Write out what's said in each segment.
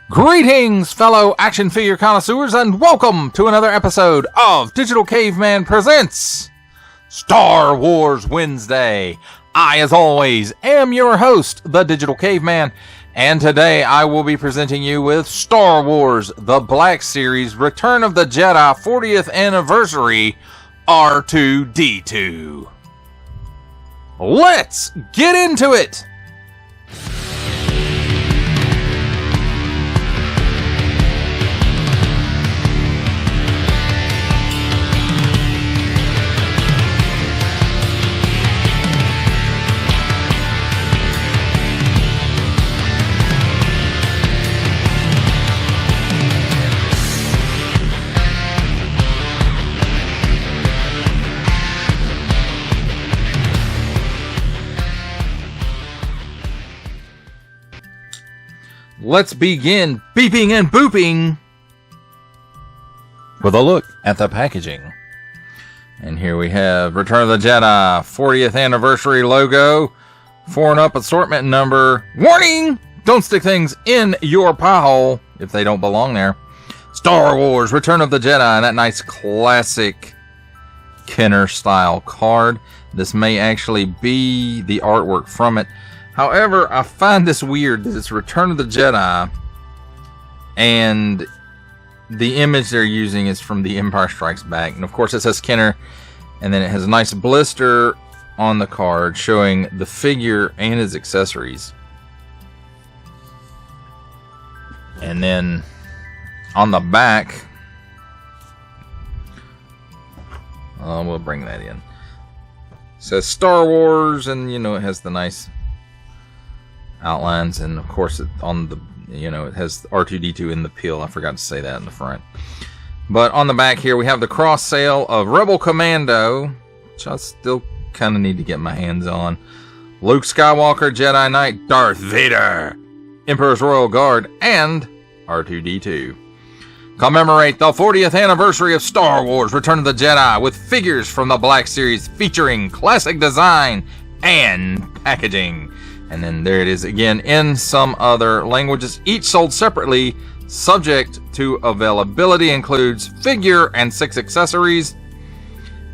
Greetings, fellow action figure connoisseurs, and welcome to another episode of Digital Caveman Presents Star Wars Wednesday. I, as always, am your host, the Digital Caveman, and today I will be presenting you with Star Wars The Black Series Return of the Jedi 40th Anniversary R2-D2. Let's get into it! Let's begin beeping and booping with a look at the packaging. And here we have Return of the Jedi 40th Anniversary logo, 4-and-up assortment number. Warning! Don't stick things in your pie hole if they don't belong there. Star Wars Return of the Jedi, and that nice classic Kenner style card. This may actually be the artwork from it. However, I find this weird that it's Return of the Jedi and the image they're using is from The Empire Strikes Back. And of course it says Kenner, and then it has a nice blister on the card showing the figure and his accessories. And then on the back, we'll bring that in. It says Star Wars, and you know it has the nice outlines, and of course on the it has R2-D2 in the peel. I forgot to say that in the front. But on the back here we have the cross sale of Rebel Commando, which I still kind of need to get my hands on. Luke Skywalker, Jedi Knight, Darth Vader, Emperor's Royal Guard, and R2-D2. Commemorate the 40th anniversary of Star Wars Return of the Jedi with figures from the Black Series featuring classic design and packaging. And then there it is again in some other languages, each sold separately, subject to availability, includes figure and 6 accessories.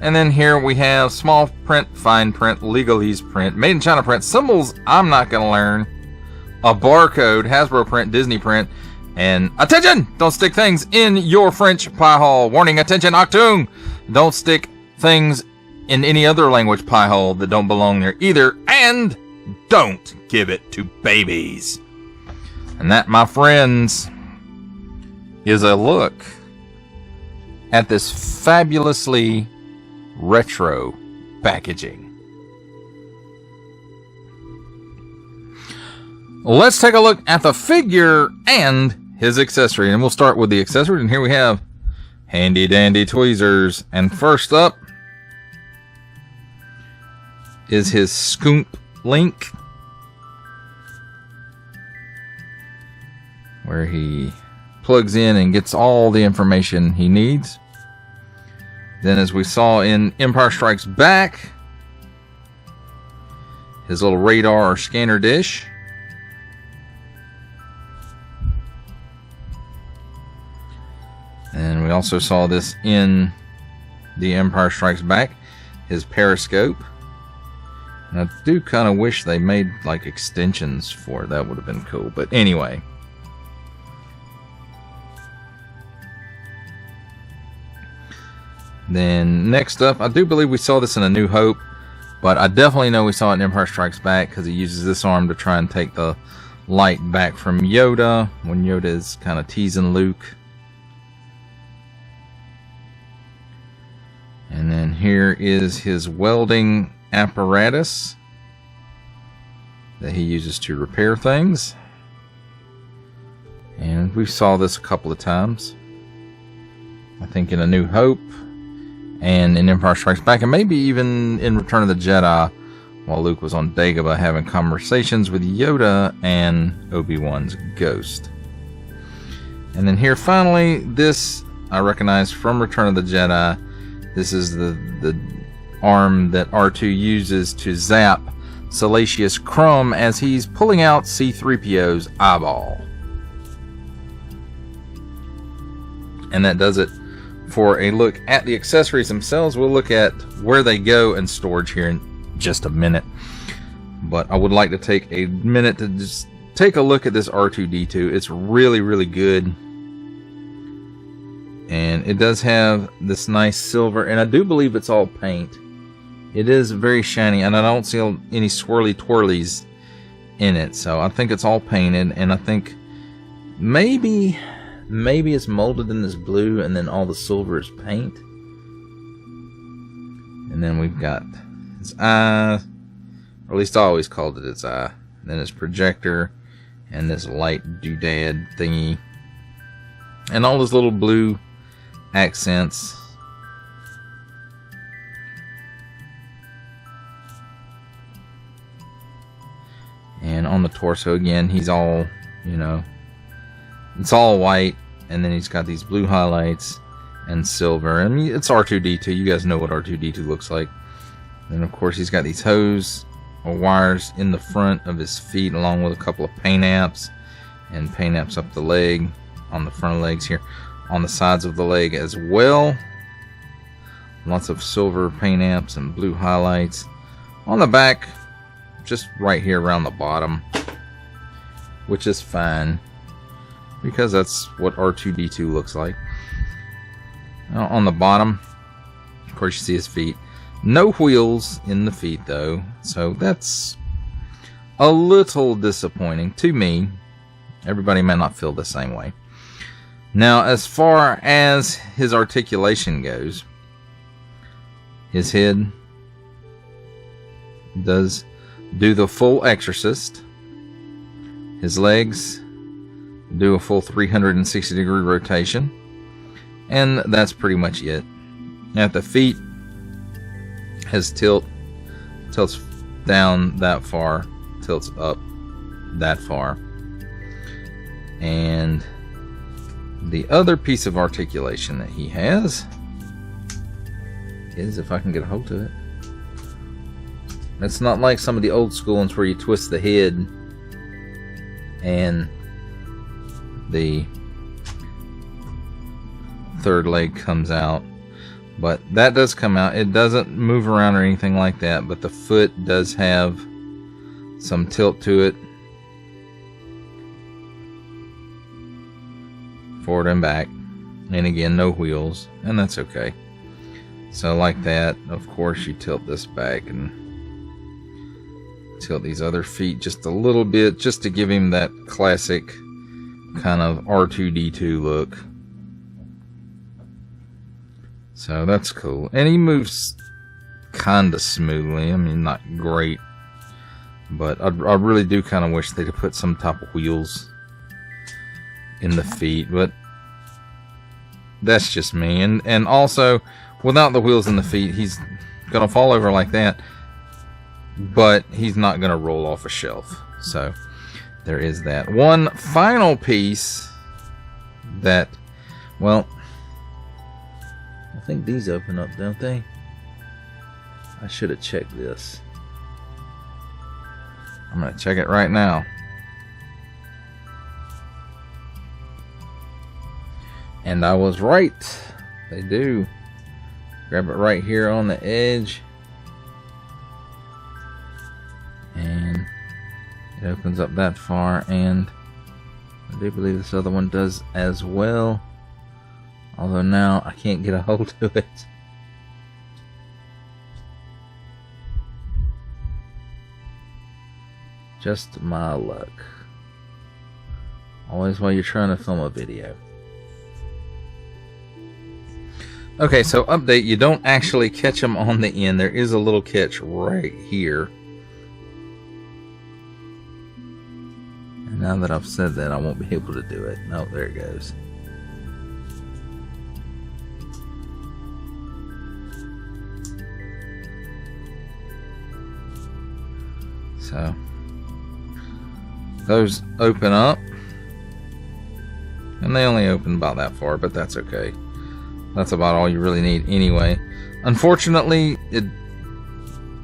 And then here we have small print, fine print, legalese print, made in China print, symbols I'm not going to learn, a barcode, Hasbro print, Disney print, and attention! Don't stick things in your French pie hole. Warning, attention, Octung! Don't stick things in any other language pie hole that don't belong there either, and don't give it to babies. And that, my friends, is a look at this fabulously retro packaging. Let's take a look at the figure and his accessory. And we'll start with the accessories. And here we have handy dandy tweezers. And first up is his Scoop Link, where he plugs in and gets all the information he needs. Then, as we saw in Empire Strikes Back, his little radar or scanner dish. And we also saw this in The Empire Strikes Back, his periscope. And I do kind of wish they made like extensions for it. That would have been cool. But anyway. Then next up, I do believe we saw this in A New Hope. But I definitely know we saw it in Empire Strikes Back because he uses this arm to try and take the light back from Yoda when Yoda is kind of teasing Luke. And then here is his welding apparatus that he uses to repair things. And we saw this a couple of times, I think in A New Hope and in Empire Strikes Back, and maybe even in Return of the Jedi while Luke was on Dagobah having conversations with Yoda and Obi-Wan's ghost. And then here finally, this I recognize from Return of the Jedi. This is the arm that R2 uses to zap Salacious Crumb as he's pulling out C-3PO's eyeball. And that does it for a look at the accessories themselves. We'll look at where they go in storage here in just a minute. But I would like to take a minute to just take a look at this R2-D2. It's really, really good. And it does have this nice silver, and I do believe it's all paint. It is very shiny, and I don't see any swirly twirlies in it. So I think it's all painted, and I think maybe it's molded in this blue, and then all the silver is paint. And then we've got his eye, or at least I always called it its eye. And then his projector, and this light doodad thingy, and all those little blue accents. And on the torso again, he's all, you know, it's all white, and then he's got these blue highlights and silver. I mean, it's R2-D2. You guys know what R2-D2 looks like. And of course, he's got these hose or wires in the front of his feet, along with a couple of paint apps, and paint apps up the leg, on the front legs here, on the sides of the leg as well. Lots of silver paint apps and blue highlights on the back, just right here around the bottom, which is fine because that's what R2-D2 looks like. Now, on the bottom, of course, you see his feet. No wheels in the feet though, so that's a little disappointing to me. Everybody may not feel the same way. Now, as far as his articulation goes, his head does do the full exorcist. His legs do a full 360-degree rotation. And that's pretty much it. At the feet, his tilts down that far, tilts up that far. And the other piece of articulation that he has is, if I can get a hold of it, it's not like some of the old school ones where you twist the head and the third leg comes out, but that does come out. It doesn't move around or anything like that, but the foot does have some tilt to it, forward and back, and again, no wheels, and that's okay. So like that, of course, you tilt this back and tilt these other feet just a little bit, just to give him that classic kind of R2-D2 look. So that's cool. And he moves kind of smoothly. I mean, not great, but I really do kind of wish they'd have put some type of wheels in the feet, but that's just me. And also, without the wheels in the feet, he's gonna fall over like that, but he's not gonna roll off a shelf. So there is that. One final piece that, well, I think these open up, don't they? I should have checked this. I'm gonna check it right now. And I was right. They do. Grab it right here on the edge. And it opens up that far. And I do believe this other one does as well. Although now I can't get a hold of it. Just my luck. Always while you're trying to film a video. Okay, so update, you don't actually catch them on the end. There is a little catch right here. And now that I've said that, I won't be able to do it. No, there it goes. So those open up, and they only open about that far, but that's okay. That's about all you really need anyway. Unfortunately,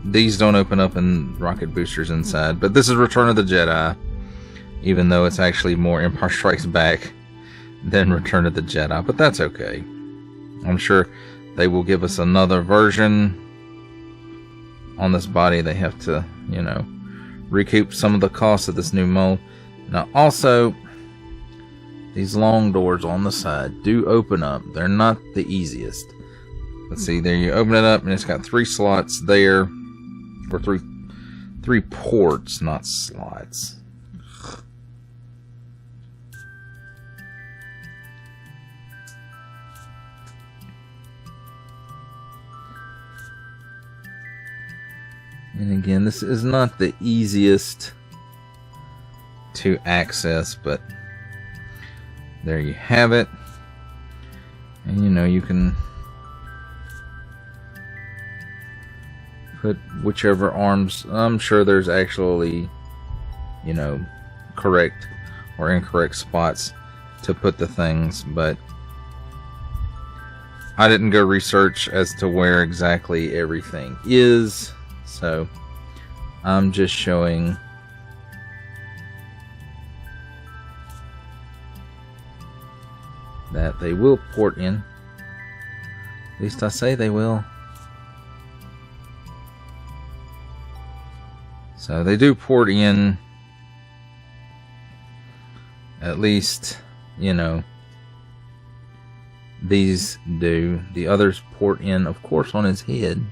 these don't open up in rocket boosters inside, but this is Return of the Jedi, even though it's actually more Empire Strikes Back than Return of the Jedi, but that's okay. I'm sure they will give us another version on this body. They have to, you know, recoup some of the cost of this new mold. Now, also, these long doors on the side do open up. They're not the easiest. Let's see, there you open it up, and it's got 3 slots there, or three ports, not slots. And again, this is not the easiest to access, but there you have it. And you know, you can put whichever arms. I'm sure there's actually, you know, correct or incorrect spots to put the things, but I didn't go research as to where exactly everything is. So I'm just showing that they will port in. At least I say they will. So they do port in. At least, you know, these do. The others port in, of course, on his head.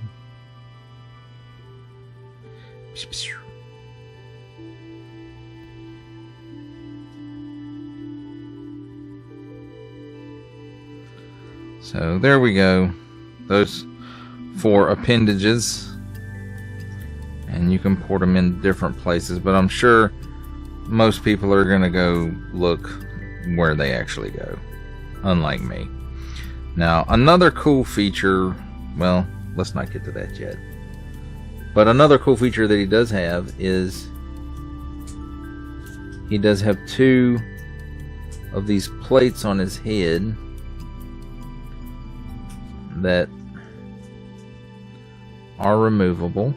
So there we go. Those 4 appendages. And you can port them in different places, but I'm sure most people are going to go look where they actually go, unlike me. Now, another cool feature, well, let's not get to that yet. But another cool feature that he does have is he does have 2 of these plates on his head that are removable.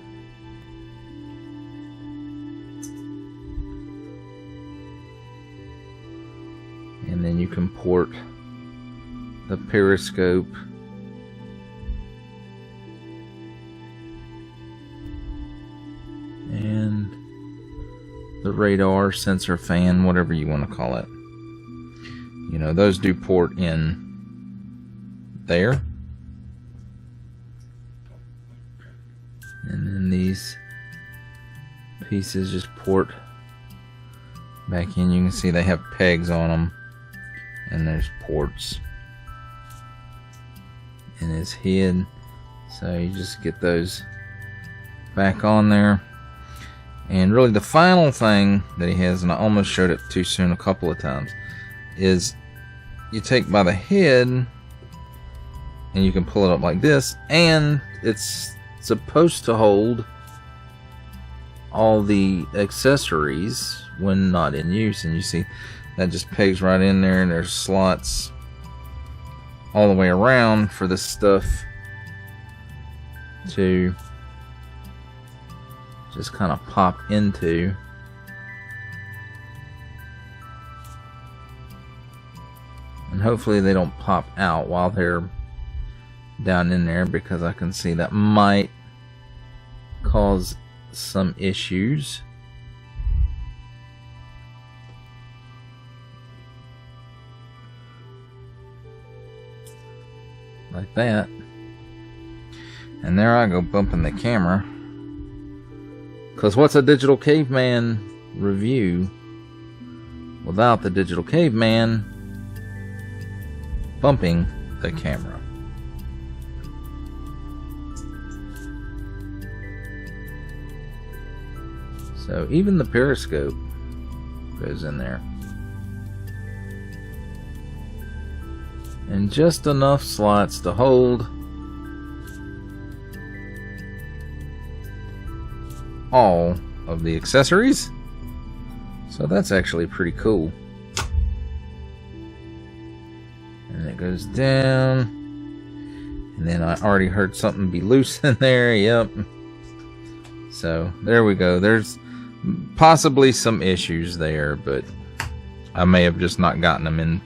And then you can port the periscope and the radar, sensor, fan, whatever you want to call it. You know, those do port in there. And then these pieces just port back in. You can see they have pegs on them. And there's ports in his head. So you just get those back on there. And really the final thing that he has, and I almost showed it too soon a couple of times, is you take by the head and you can pull it up like this, and it's supposed to hold all the accessories when not in use. And you see that just pegs right in there, and there's slots all the way around for this stuff to just kind of pop into. And hopefully they don't pop out while they're down in there, because I can see that might cause some issues. Like that. And there I go bumping the camera. Because what's a Digital Caveman review without the Digital Caveman bumping the camera? So even the periscope goes in there. And just enough slots to hold all of the accessories. So that's actually pretty cool. And it goes down. And then I already heard something be loose in there. Yep. So there we go. There's possibly some issues there, but I may have just not gotten them in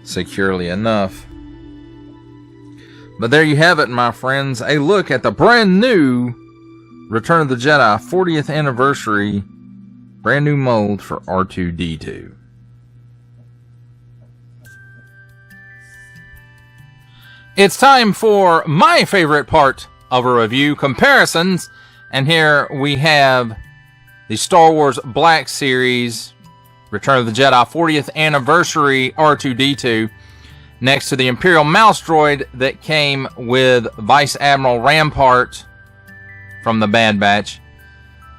securely enough. But there you have it, my friends. A look at the brand new Return of the Jedi 40th anniversary brand new mold for R2-D2. It's time for my favorite part of a review, comparisons. And here we have the Star Wars Black Series Return of the Jedi 40th anniversary R2-D2 next to the Imperial Mouse Droid that came with Vice Admiral Rampart from the Bad Batch.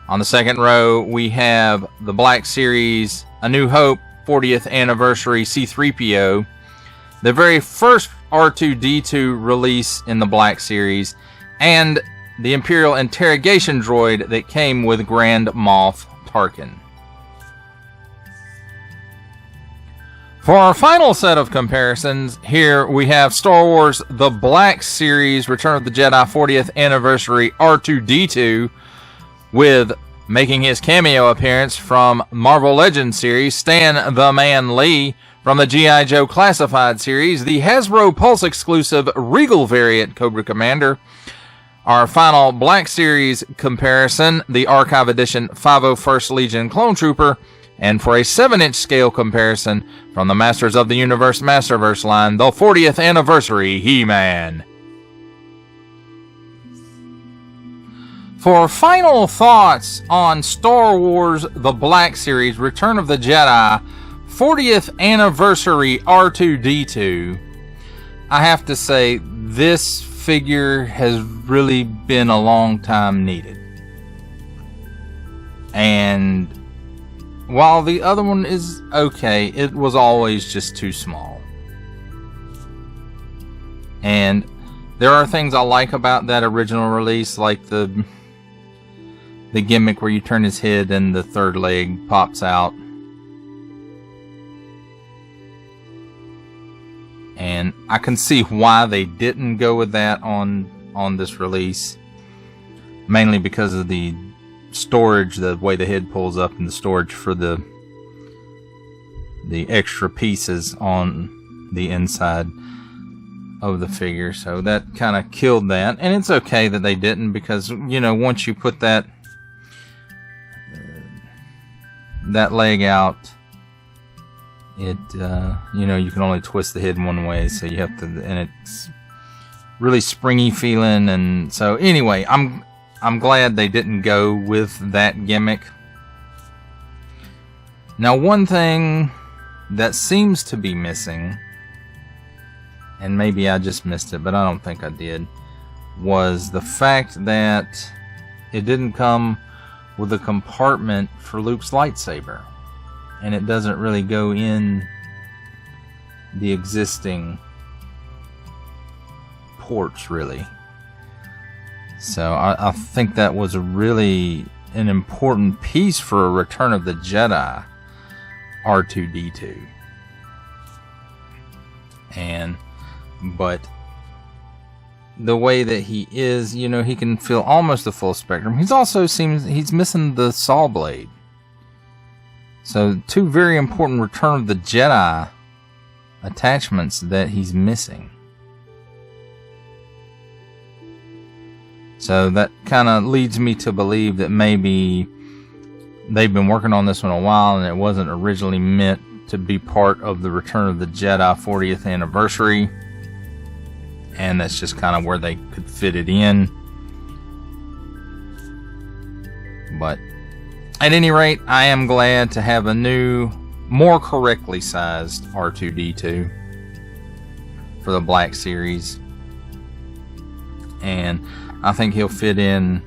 On the second row, we have the Black Series A New Hope 40th anniversary C-3PO, the very first R2-D2 release in the Black Series, and the Imperial Interrogation Droid that came with Grand Moff Tarkin. For our final set of comparisons, here we have Star Wars The Black Series Return of the Jedi 40th Anniversary R2-D2 with, making his cameo appearance from Marvel Legends series, Stan the Man Lee. From the G.I. Joe Classified series, the Hasbro Pulse exclusive Regal variant Cobra Commander. Our final Black Series comparison, the Archive Edition 501st Legion Clone Trooper. And for a 7-inch scale comparison from the Masters of the Universe Masterverse line, the 40th Anniversary He-Man. For final thoughts on Star Wars The Black Series Return of the Jedi 40th Anniversary R2-D2, I have to say this figure has really been a long time needed. And while the other one is okay, it was always just too small. And there are things I like about that original release, like the gimmick where you turn his head and the third leg pops out. And I can see why they didn't go with that on this release. Mainly because of the storage, the way the head pulls up, and the storage for the extra pieces on the inside of the figure. So that kind of killed that. And it's okay that they didn't, because, you know, once you put that leg out, it you know, you can only twist the head one way, so you have to, and it's really springy feeling. And so anyway, I'm glad they didn't go with that gimmick. Now, one thing that seems to be missing, and maybe I just missed it, but I don't think I did, was the fact that it didn't come with a compartment for Luke's lightsaber. And it doesn't really go in the existing ports, really. So I think that was really an important piece for a Return of the Jedi R2-D2. But the way that he is, you know, he can feel almost the full spectrum. He's missing the saw blade. So, two very important Return of the Jedi attachments that he's missing. So that kind of leads me to believe that maybe they've been working on this one a while, and it wasn't originally meant to be part of the Return of the Jedi 40th anniversary. And that's just kind of where they could fit it in. But at any rate, I am glad to have a new, more correctly sized R2-D2 for the Black Series. And I think he'll fit in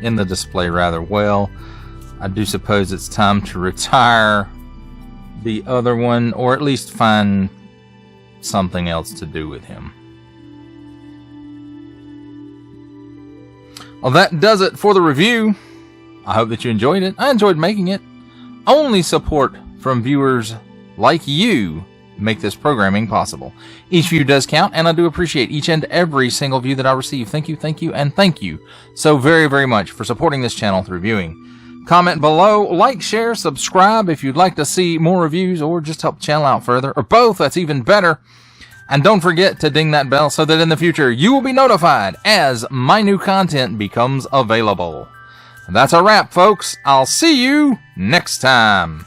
the display rather well. I do suppose it's time to retire the other one, or at least find something else to do with him. Well, that does it for the review. I hope that you enjoyed it. I enjoyed making it. Only support from viewers like you make this programming possible. Each view does count, and I do appreciate each and every single view that I receive. Thank you, and thank you so very, very much for supporting this channel through viewing. Comment below, like, share, subscribe if you'd like to see more reviews or just help the channel out further, or both, that's even better. And don't forget to ding that bell so that in the future you will be notified as my new content becomes available. That's a wrap, folks. I'll see you next time.